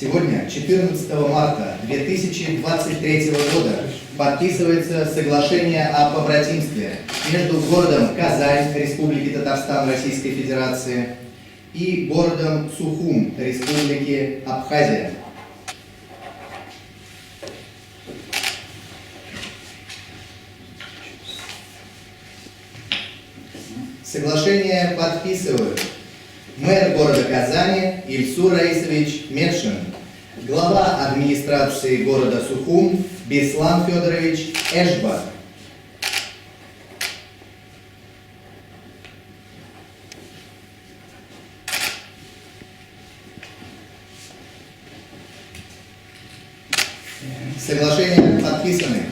Сегодня, 14 марта 2023 года, подписывается соглашение о побратимстве между городом Казань Республики Татарстан Российской Федерации и городом Сухум Республики Абхазия. Соглашение подписывают мэр города Казани Ильсур Раисович Медшин, глава администрации города Сухум Беслан Федорович Эшбак. Соглашения подписаны.